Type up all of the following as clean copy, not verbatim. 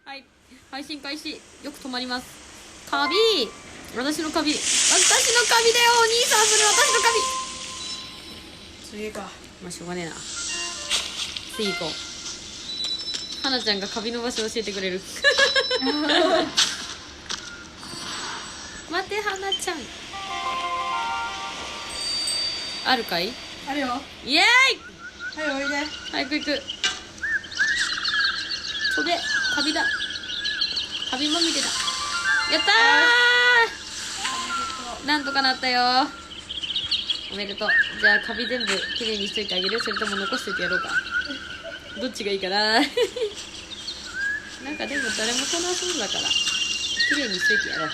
はい、配信開始。よく止まります。カビ、私のカビだよ。お兄さん、それ私のカビ。次か。まあしょうがねえな。次行こう。花ちゃんがカビの場所教えてくれる。待って、花ちゃん。あるかい？あるよ。イエーイ。はい、おいで。早く行く。飛べ、カビだ。カビまみれだ。やったー。なんとかなったよ。おめでとう。じゃあカビ全部きれいにしといてあげる？それとも残しといてやろうか。どっちがいいかな。なんかでも誰もこの遊ぶだからきれいにしといてやろう。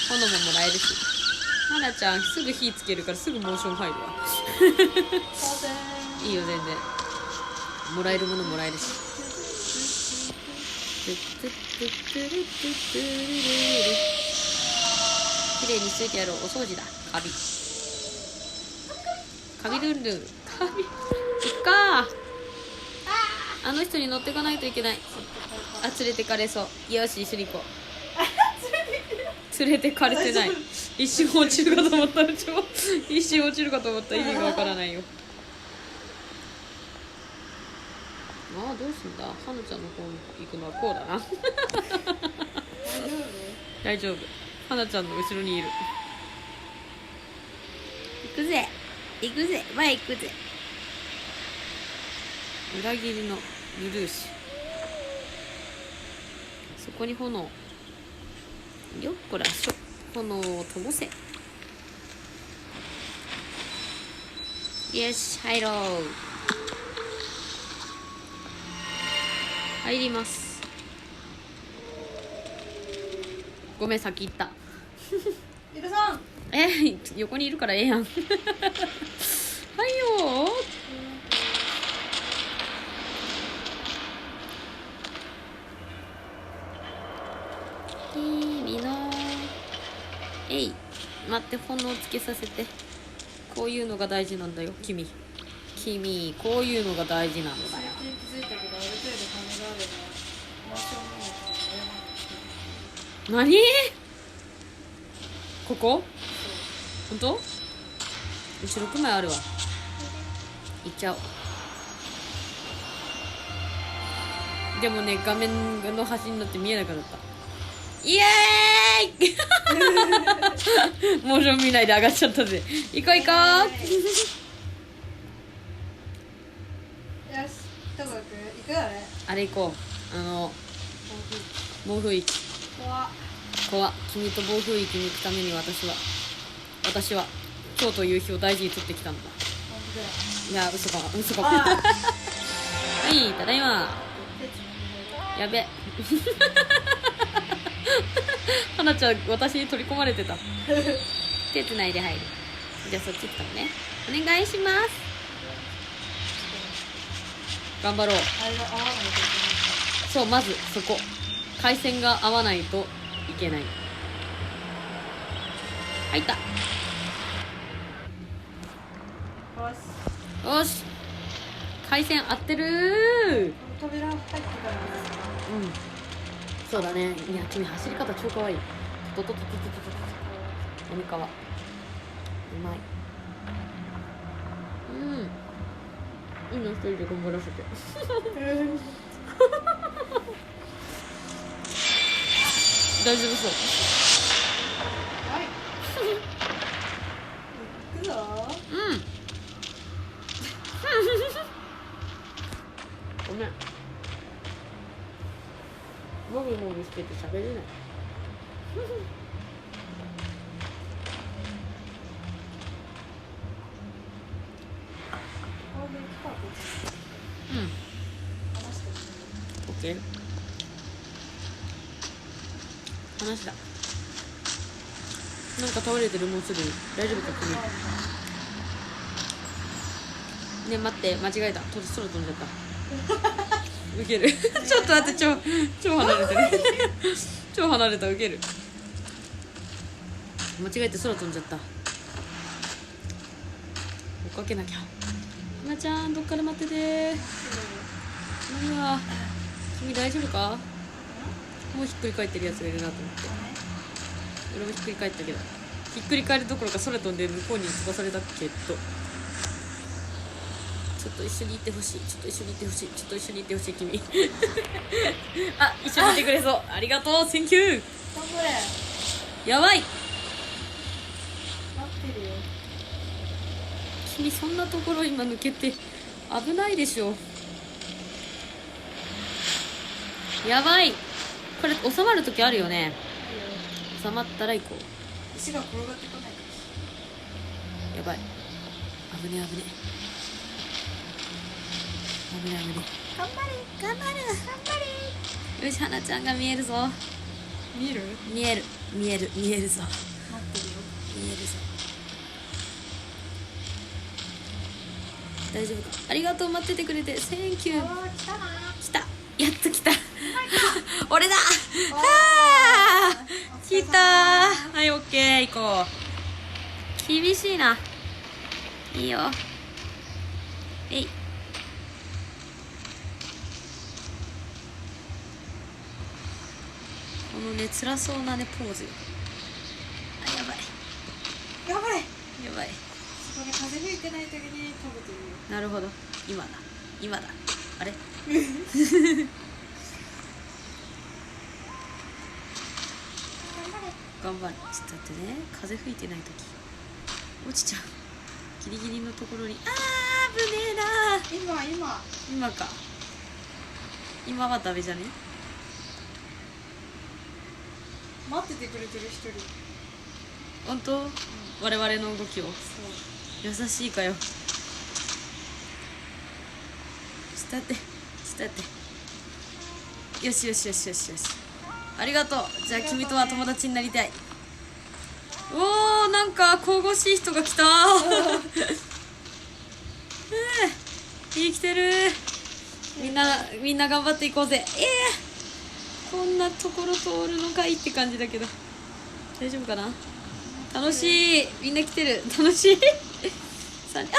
炎ももらえるし。はなちゃんすぐ火つけるからすぐモーション入るわ。いいよ、全然もらえるものもらえるし。きれいにしといてやろう。お掃除だ。カビルンルン。カビ行くか。あの人に乗っていかないといけない。あ、連れてかれそう。よし、一緒に行こう。連れてかれてない。一瞬落ちるかと思った。一瞬落ちるかと思った。意味がわからないよ。ああ、どうすんだ。はなちゃんの方行くのはこうだな。大丈夫。はなちゃんの後ろにいる。行くぜ前行くぜ。裏切りのブルーシ。そこに炎。よっこらしょ。炎を灯せ。よし、入ろう。入ります。ごめん、先行った。ゆるさん。横にいるからええやん。はいよー。君の待って、炎をつけさせて。こういうのが大事なんだよ。君こういうのが大事なのだよ。最近気づいたけど、ある程度金があればマンションのやつに何？ここ？本当？うち6枚あるわ。いっちゃおう。でもね、画面の端になって見えなくなった。イエーイ。モーション見ないで上がっちゃったぜ。行こう行こう。よし、どこ行く？行くあれ？あれ行こう。暴風域。怖っ。君と暴風域に行くために私は今日という日を大事に取ってきたんだ。いや、嘘か。はい、ただいま。やべ。はなちゃん、私に取り込まれてた。手つないで入る。じゃあそっち行ったのね。お願いします。頑張ろう。そう、まずそこ。回線が合わないといけない。入った。よし。回線合ってるー。扉入ってからそうだね。いや、君走り方超かわいい。おみかわ。うまい。いいの一人で頑張らせて。大丈夫そう。行くぞ。ごめん。もぐもぐしてて喋れない。オッケー。話だ。なんか倒れてる。もうすぐ大丈夫か君。ね、待って、間違えた。空飛んじゃった。ウケる。ちょっと待って、超離れてる。超離れた。ウケる。間違えて空飛んじゃった。追っかけなきゃ。はなちゃん、どっかで待っててー。うわ、君君大丈夫か？もうひっくり返ってるやつがいるなと思って。俺もひっくり返ったけど、ひっくり返るどころか空飛んで向こうに飛ばされたけど、ちょっと一緒に行ってほしい、ちょっと一緒に行ってほしい、ちょっと一緒に行ってほしい君あ、一緒にいてくれそう、ありがとう、センキュー。頑張れ。やばい、待ってるよ。君そんなところ今抜けて危ないでしょ。やばい、これ収まる時あるよね。収まったら行こう。石が転がってこないかやばい、危ね危ね危ね危ね。ら。頑張れ頑張れ頑張れ。よし、花ちゃんが見えるぞ。見える？見える見える見えるぞ、待ってるよ。見えるぞ。大丈夫か？ありがとう、待っててくれて、センキュー。あー来たな。来た、やっと来た俺だ。ああー来たー。はい、オッケー、行こう。厳しいな。いいよ。えい。このね、辛そうなねポーズ。あ、やばい頑張れ。やばい。そこで風吹いてない時に飛ぶという。なるほど、今だ今だ。あれ頑張れ。ちょっと待ってね、風吹いてない時落ちちゃう。ギリギリのところに。あー、危ねえなー。今か。今はダメじゃね？待っててくれてる一人。本当？我々の動きをそう。優しいかよ。ちょっと待って、ちょっと待って。よしよしよしよしよし、ありがとう。じゃあ君とは友達になりたい。おー、なんか神々しい人が来た生きてる。みんな頑張っていこうぜ。こんなところ通るのかいって感じだけど大丈夫かな。楽しい、みんな来てる、楽しいさあー、す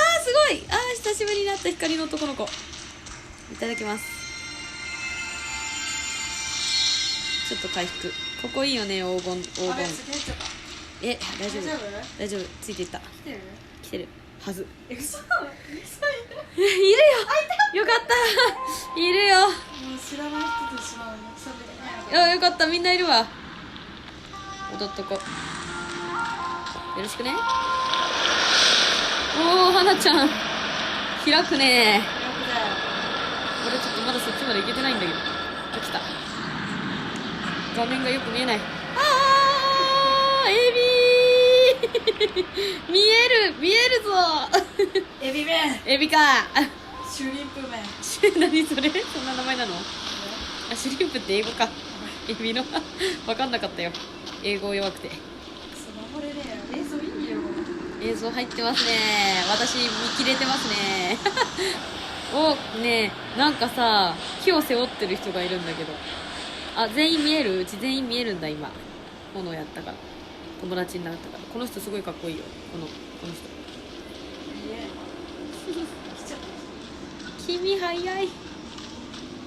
ごい、あー、久しぶりに会った光の男の子。いただきます。ちょっと回復。ここいいよね、黄金。あれ、すげえちゃった。大丈夫大丈夫？大丈夫、ついていった。来てる？来てるはず。嘘いるよ、よかったいるよ。もう知らない人としまうの。それでね。よかった、みんないるわ。踊っとこ。よろしくね。おー、花ちゃん開くね。楽だよ。俺ちょっとまだそっちまで行けてないんだけど。あ、来た。画面がよく見えない。あー、エビ見えるぞエビ麺。エビかシュリンプ麺。何それ、そんな名前なの？あ、シュリンプって英語か。エビの分かんなかったよ、英語弱くて。スマホでね、映像いいよ。映像入ってますね。私見切れてますねお、ねえ、なんかさ、木を背負ってる人がいるんだけど。あ、全員見える？うち全員見えるんだ今。炎やったから友達になったから。この人すごいかっこいいよ。この人来ちゃった。君早い。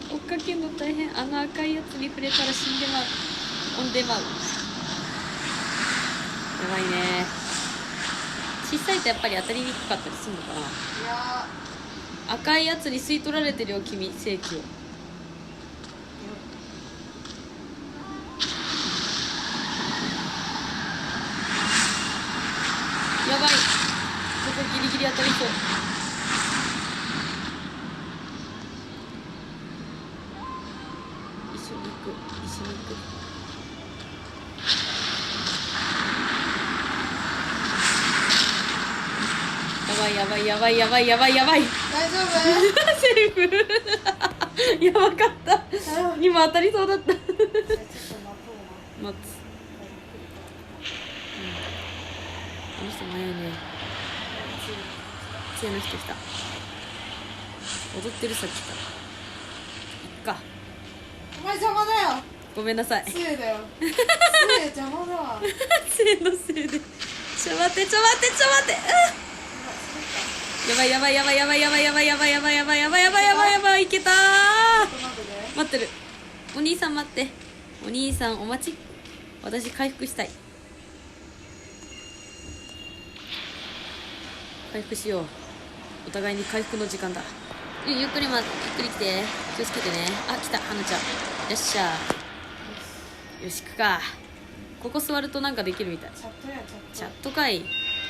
追っかけるの大変。あの赤いやつに触れたら死んでまう。オンでまう。やばいね。小さいとやっぱり当たりにくかったりするのかな。いや赤いやつに吸い取られてるよ君、正気を。やばい、ここギリギリ当たりそう。一緒に行く、一緒に行く。やばいやばいやばいやばいやばいやばい。大丈夫？セーフやばかった。今当たりそうだった。ちょっと待とうな。待つ。あの人早いね。杖の人来た。踊ってるさっきから。いっか。お前邪魔だよ。ごめんなさい。杖だよ。杖邪魔だわ。杖のせいで。ちょ待ってちょ待ってちょ待って。やばいやばいやばいやばいやばいやばいやばいやばいやばいやばいやばいやばいやばい、いけたー。待ってる。お兄さん待って、お兄さんお待ち。私回復したい。回復しよう。お互いに回復の時間だ。ゆっくり来て。気をつけてね。あ、来た、花ちゃん。よっしゃ。よし、行くか。ここ座るとなんかできるみたい。チャットやチャットかい。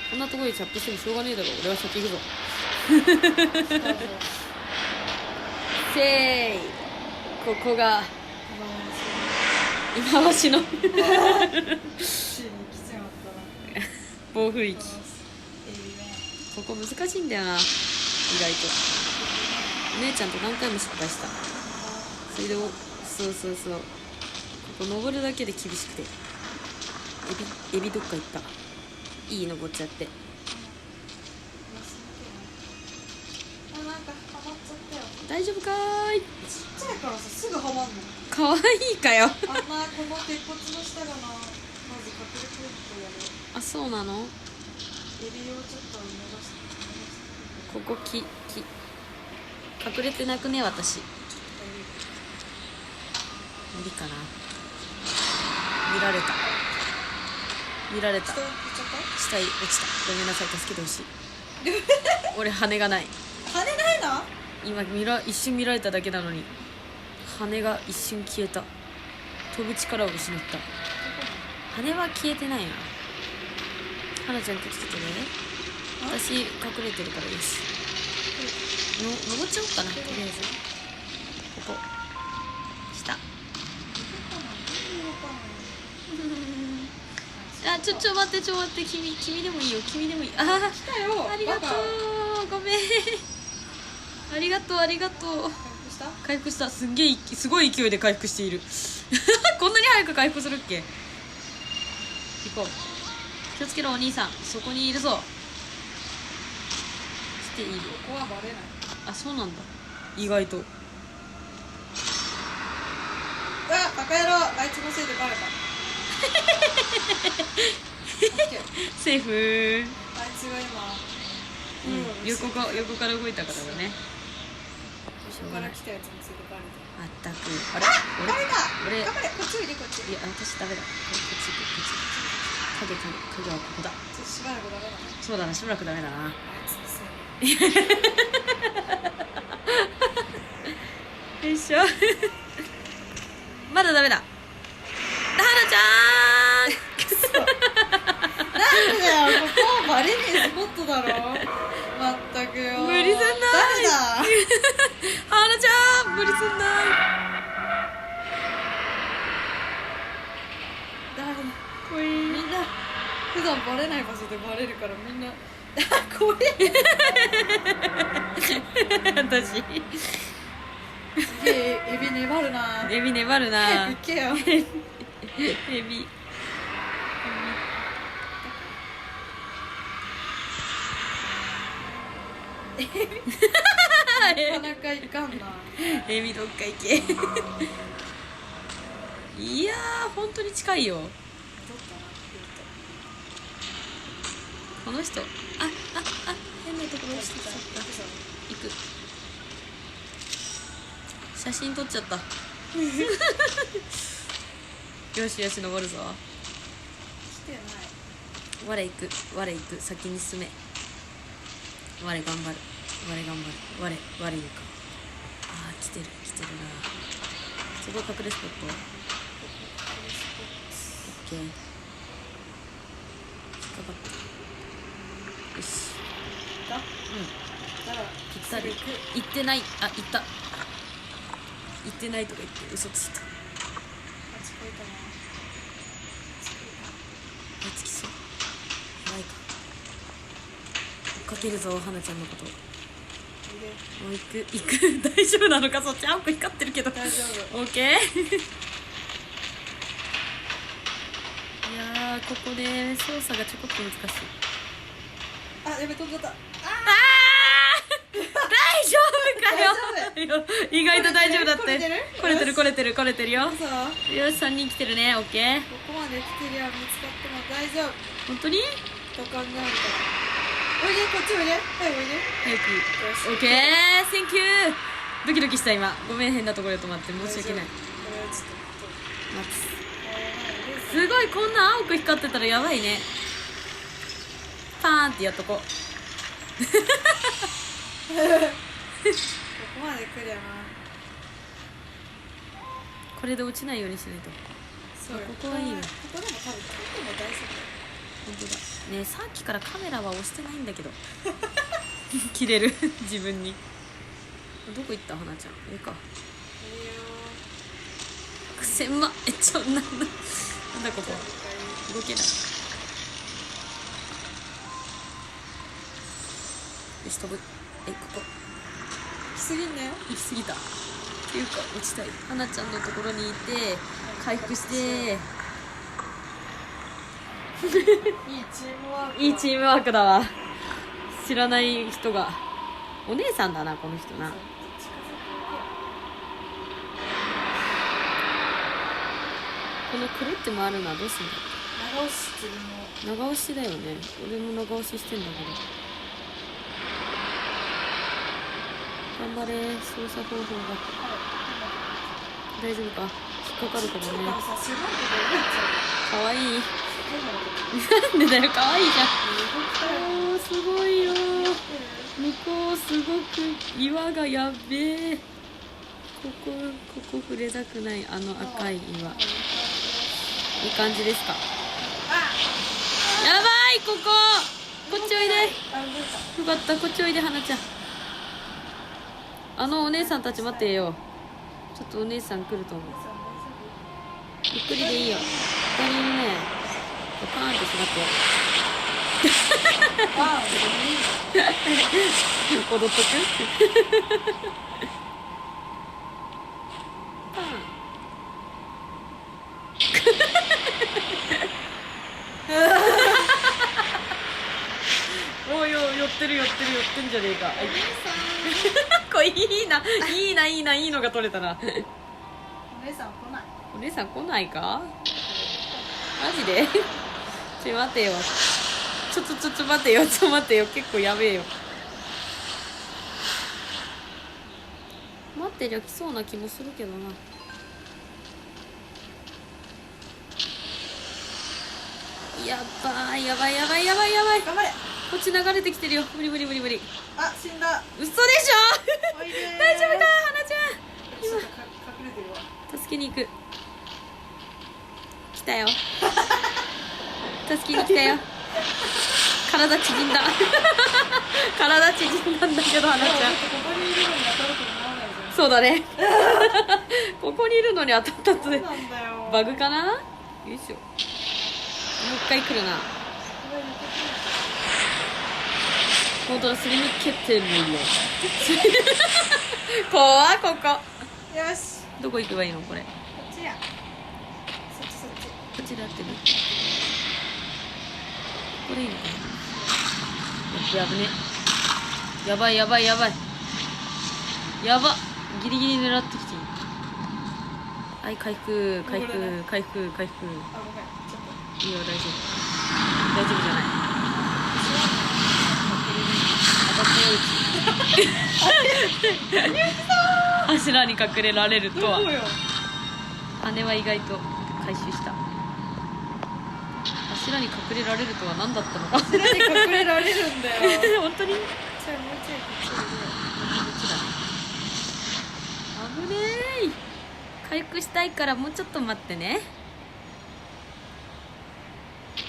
こんなところでチャットしてもしょうがねえだろ。俺は先行くぞ。せーい。ここが今わしのついに来ちまったな。暴風域。エビね。ここ難しいんだよな、意外と。お姉ちゃんと何回も失敗した。それでそうここ登るだけで厳しくて。エビどっか行った。いい、登っちゃって。あ、なんかハマっちゃったよ。大丈夫かーい。ちっちゃいからさ、すぐハマんの。かわいいかよ。あんなこの鉄骨の下がな、まず隠れてるとやる。あ、そうなの。エビをちょっと伸ばして。ここ隠れてなくね、私。無理かな。見られた。人行っちゃった？下に落ちた。ごめんなさい、助けてほしい。俺羽がない。羽ないの？今一瞬見られただけなのに羽が一瞬消えた。飛ぶ力を失った。羽は消えてないな。花ちゃん気をつけてね。私隠れてるからよし。登っちゃおうかな。とりあえずここ下。あ、ちょ待って君でもいいよ。君でもいい。あ、来たよ。ありがとう。ごめん。ありがとう。回復した。すごい勢いで回復している。こんなに早く回復するっけ。行こう。気をつけろお兄さん、そこにいるぞ。している。ここはバレない。あ、そうなんだ。意外と。うわ、バカ野郎、あいつのせいでバレた。セーフー。あいつが今、横から動いたからだね。後ろから来たやつのせいでバレた。まったく。あれダ俺メだ。頑張れ、こっちおいで、こっち。いや、私ダメだ。こっち行く。影はここだ。ちょっとしばらくダメだね。そうだな、しばらくダメだな。あいつのせい。よいしょ。まだダメだ。花ちゃなんだよ、ここはバレねえスポットだろ。まったくよ。無理じゃない。誰だ。花ちゃん無理すんない。誰だ。こいみんな普段バレない場所でバレるからみんなこれ私すげえエビ粘るな。エビ粘るな。早く行けよ。エビなかなかいかんな。エビどっか行け。いやー本当に近いよ。どっかな。この人変なところ落ちてきちゃった。行く。写真撮っちゃった。よし登るぞ。来てない。我行く先に進め。我頑張る。我言うか。あー来てるな。そこ隠れスポット。オッケー。引っかかった。よし。だからぴったり。行ってない。あ、行った。行ってないとか言って嘘ついた。あちこいたな。つきそう。やばいか。追っかけるぞ花ちゃんのこと。もう行く。大丈夫なのか。そっちあんこ光ってるけど。大丈夫。オッケー。いやーここで操作がちょこっと難しい。あ、やべ、飛んじゃった。大丈夫かよ。意外と大丈夫だって。来れてるよ。よ嘘。し3人来てるね。オッケー。ここまで来てりゃ見つかっても大丈夫。本当に土管があるから。おいで、こっちおいで。はい、おいで。早く。よし。オッケー。センキュー。ドキドキした今。ごめん、変なところで止まって申し訳ない。これはちょっと待つ。すごい、こんな青く光ってたらやばいね。パーンってやっとこう。ここまで来りゃな。これで落ちないようにしないと。そうよ。ここはいいわ。ここでも多分ここも大丈本当だね。さっきからカメラは押してないんだけど切れる自分に。どこ行った花ちゃん。上か。くせんま。なんだここ。動けない。よし、飛ぶ。ここ来すぎんなよ。行き過ぎたっていうか落ちたい。花ちゃんのところにいて回復して。いいチームワーク。いいチームワークだわ。知らない人が。お姉さんだなこの人な。このくるって回るのはどうすんだ。長押ししてるの。長押しだよね。俺も長押ししてんだけど。頑張れ。操作方法が大丈夫か。引っかかるかもね。かわいい。なんでだよ、かわいいじゃん。おー、すごいよ。向こうすごく岩がやべえ。ここ触れたくない。あの赤い岩。いい感じですか。やばい、こっちおいで。よかった、こっちおいで、花ちゃん。あのお姉さんたち待ってよ。ちょっとお姉さん来ると思う。ゆっくりでいいよ。ここにいるね。パーンってしまって踊っとくパンおいよ、寄ってるんじゃねえか。これいいのが取れたな。お姉さん来ない。お姉さん来ないか。マジで待てよ。ちょっと待てよ。結構やべえよ。待ってりゃ来そうな気もするけどな。やばい。頑張れ。こっち流れてきてるよ。無理。あ、死んだ。嘘でしょおいでー。大丈夫か、花ちゃん。ちょっと隠れてるわ。助けに行く。来たよ。助けに来たよ。体縮んだ。体縮んだんだけど、花ちゃん。ここにいるのに当たると思わないじゃん。そうだね。ここにいるのに当たったとね。そうなんだよ。バグかな。よいしょ。もう一回来るな。本当だ、すり抜けてるよ。怖っ、ここ。よし。どこ行けばいいのこれ。こっちや。そっち。こっちで合ってる。これいいのかな。やっべ、危ね。やばい。やば。ギリギリ狙ってきていい。はい、回復。あ、ごめん。ちょっいいよ、大丈夫じゃない。柱に隠れられるとは。どこよ。羽は意外と回収した。柱に隠れられるとは何だったのか。柱に隠れられるんだよ。本当に。じゃあもうちょいこっちこっちだね。危ねえ。回復したいからもうちょっと待ってね。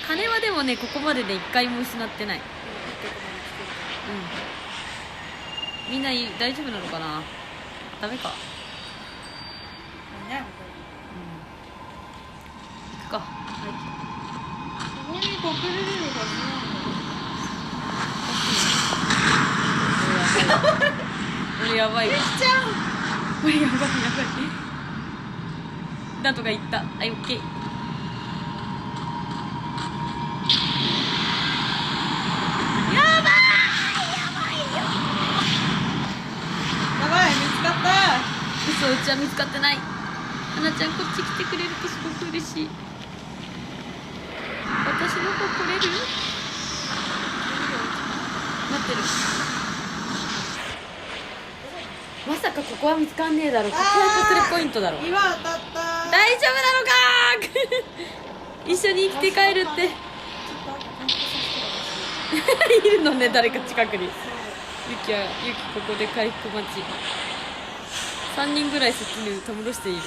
羽はでもね、ここまでで一回も失ってない。みんな大丈夫なのかな。ダメか。何やこ行くか。こに隠れれるはずなんだよ。俺やばいわ。ちゃん。俺やばい。なんとか言った。はい、オッケー。やばい、見つかった。嘘、うちは見つかってない。花ちゃん、こっち来てくれるとすごく嬉しい。私の方来れる？待ってる。まさかここは見つかんねえだろ、ここは隠れポイントだろ。岩当たった大丈夫なのか一緒に生きて帰るっているのね、誰か近くに。ゆきここで回復待ち。3人ぐらいそっちにたむろしている。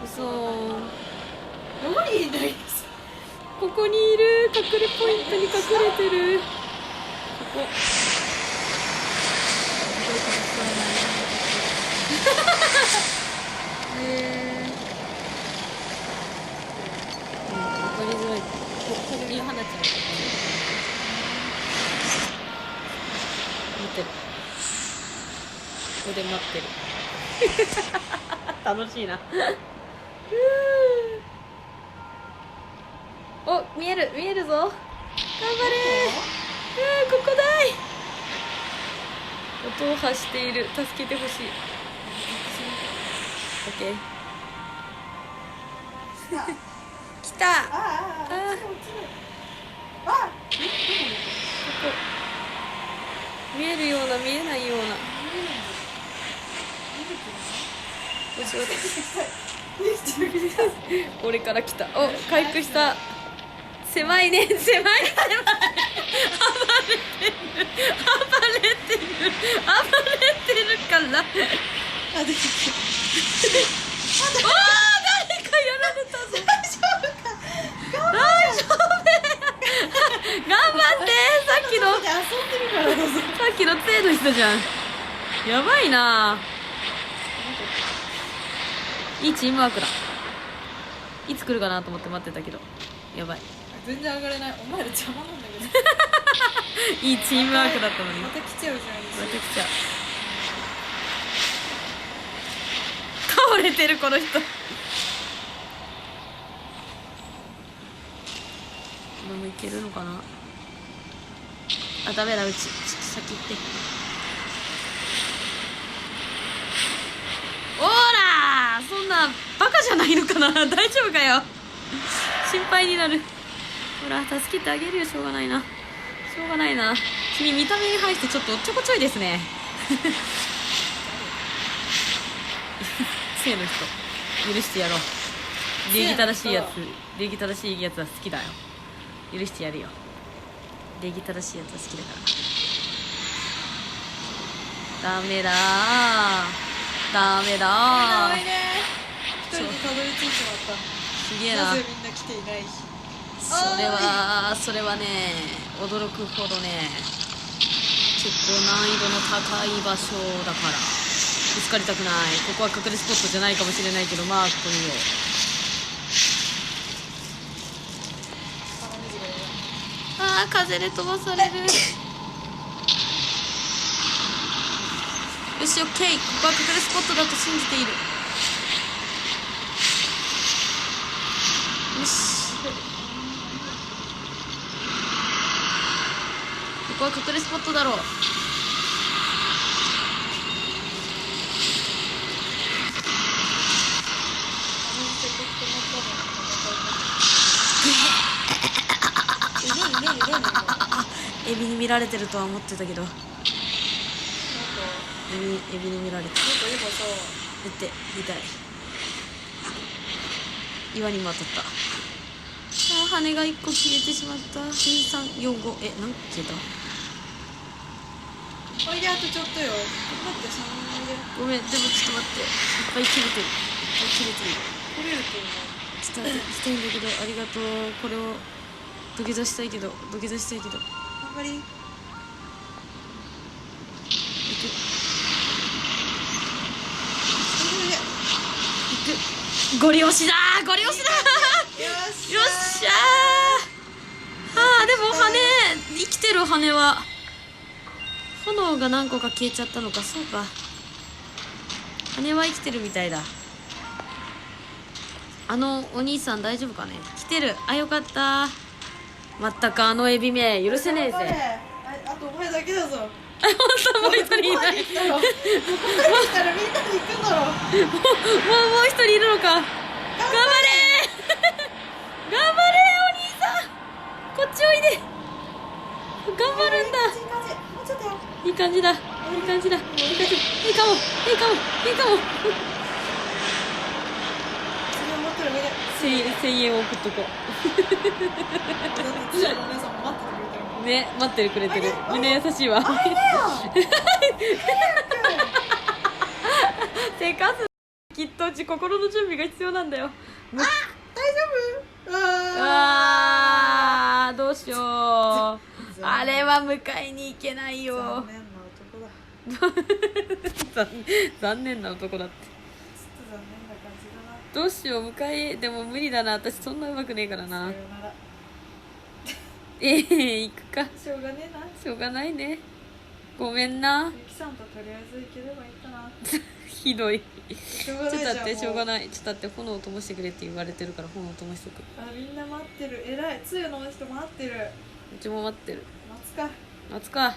嘘。どこにいるんだよ。ここにいる、隠れポイントに隠れてる。ここわかりづらい。ここに花ちゃんが待ってる。ここで待ってる楽しいなお、見えるぞ。頑張れ。ここだい。音を発している。助けてほしい。オッケー来た。ここ見えるような見えないような。よしよし俺から来た。お、回復した。狭いね、狭い。暴れてるからおー、誰かやられたぞ。大丈夫頑張って。さっきの遊んでるからどうぞ。さっきの程度したじゃん。やばいな。いいチームワークだ。いつ来るかなと思って待ってたけど、やばい。全然上がれない。お前ら邪魔なんだけどいいチームワークだったのに。また来ちゃうじゃん。また来ちゃう。倒れてるこの人。今もいけるのかな。あ、ダメだ、うちちょっと先行って。おーらー、そんなバカじゃないのかな大丈夫かよ。心配になる。ほら、助けてあげるよ。しょうがないな。君見た目に反してちょっとおっちょこちょいですね性の人許してやろう。礼儀正しいやつは好きだよ。許してやるよ。礼儀正しいやつは好きだから。ダメだ一人でたどり着いちまった。すげえな。なぜみんな来ていないし。それはね、驚くほどね、結構難易度の高い場所だからぶつかりたくない。ここは隠れスポットじゃないかもしれないけど、まあここにいよう。あー、風で飛ばされる。よし、オッケー。ここは隠れスポットだと信じている。よし、ここは隠れスポットだろう。エビに見られてるとは思ってたけど、エビに見られてる。って痛い。岩にも当たった。あ、羽が1個消えてしまった。2345、何消えた。おいで、あとちょっとよ。待って、3おいで。ごめん、でもちょっと待って、いっぱい切れてる。来れると思う。したいんだけど、ありがとう。これを土下座したいけど。頑張り。行く。ゴリ押しだー。よっしゃー。でも羽生きてる。羽は炎が何個か消えちゃったのか。そうか、羽は生きてるみたいだ。お兄さん大丈夫かね。来てる。あ、よかった。まったくエビめ許せねえぜ。あとお前だけだぞ。本当もう一人いない。ここまで来たらみんなで行くんだろ。もう一人いるのか。頑張れお兄さん、こっちおいで。頑張るんだ。もうちょっとよ。いい感じだ。いい感じだいい感じいいかもいいかもいいかもそれを持ってる上で1000円送っとこだって次のお姉さんも待っててくれてるもんうね待ってくれてるみんな優しいわせかすきっとうち心の準備が必要なんだよ大丈夫あーどうしようあれは迎えに行けないよ残念な男だ残念な男だってちょっと残念な感じだなどうしよう迎えでも無理だな私そんな上手くねえからなさよなら行くかしょうがねえなしょうがないねごめんなゆきさんととりあえず行ければいいかなひどいしょうがないじゃんちょっと待ってしょうがいないちょっと待って炎を灯してくれって言われてるから炎を灯しとくあみんな待ってる偉いつゆの人待ってるうちも待ってる待つか待つか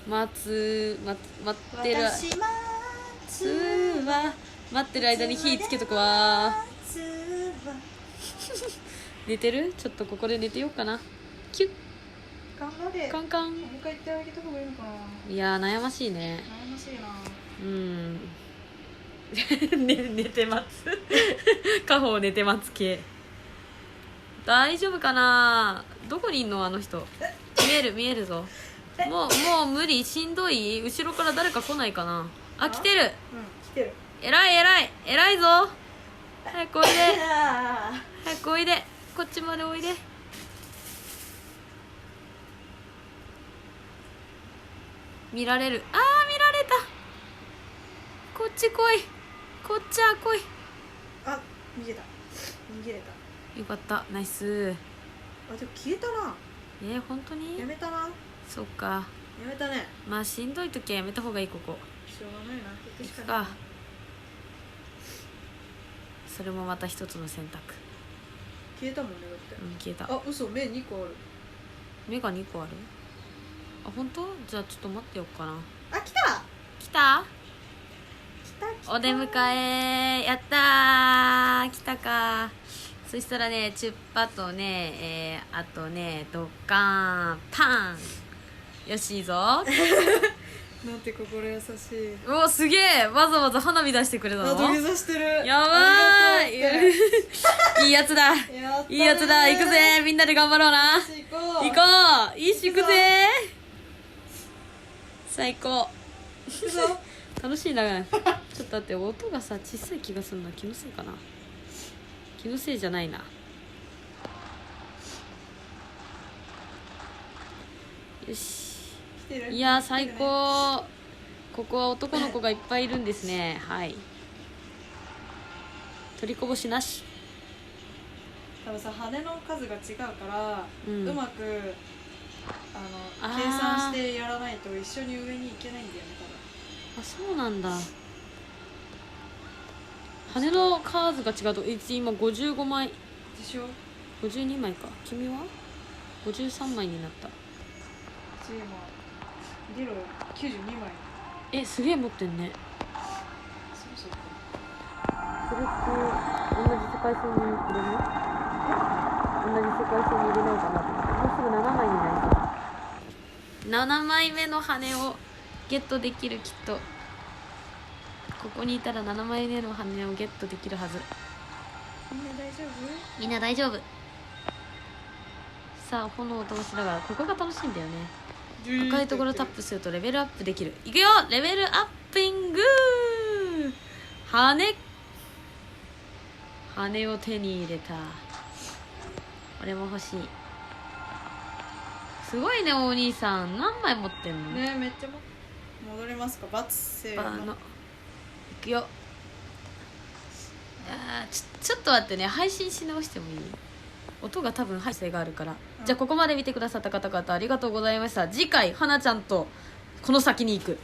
待ってる私待つは待ってる間に火つけとくわつは寝てるちょっとここで寝てようかなキュッ頑張れカンカンもう一回行ってあげた方がいいのかないやー悩ましいね悩ましいなうん寝て待つ家宝寝て待つ系大丈夫かなどこにいんのあの人見えるぞもう無理しんどい後ろから誰か来ないかなあ来てるうん来てる偉いぞ早くおいであ早くおいでこっちまでおいで見られる見られたこっち来いこっちは来い逃げたよかったナイスあでも消えたな本当にやめたなやそっかめたねまあしんどい時はやめた方がいいここしょうがないな行くし行くかないかそれもまた一つの選択消えたもんねだって消えた嘘目2個ある目が2個ある本当じゃあちょっと待ってよっかな来た来た来たお出迎えやったー来たかそしたらねチュッパとね、あとねドッカーンパンよしいいぞなんて心優しいおすげえわざわざ花火出してくれたの土下座してるやばーいありがとうっていいやつだやったねいいやつだ行くぜみんなで頑張ろうなよし行こう行こういいし行くぜ最高行くぞ楽しいなちょっと待って音がさ小さい気がするの気のせいかな気のせいじゃないなよし来てるいやー最来てるね高ここは男の子がいっぱいいるんですねはい取りこぼしなし多分さ羽の数が違うから、うんうまくあー計算してやらないと一緒に上に行けないんだよねあそうなんだ羽の数が違うと今55枚多分でしょ52枚か君は53枚になったうち今リロ92枚すげえ持ってんねそうそうそれって同じ世界線に入れる同じ世界線に入れないかなと思ってもうすぐ7枚になりそう7枚目の羽をゲットできるきっとここにいたら7枚目の羽をゲットできるはずみんな大丈夫みんな大丈夫さあ炎を灯しながらここが楽しいんだよね赤いところをタップするとレベルアップできるいくよレベルアップイング羽を手に入れた俺も欲しいすごいねお兄さん何枚持ってんのねめっちゃ戻りますかバツせーのいくよちょっと待ってね配信し直してもいい音が多分配信があるから、じゃあここまで見てくださった方々ありがとうございました次回花ちゃんとこの先に行く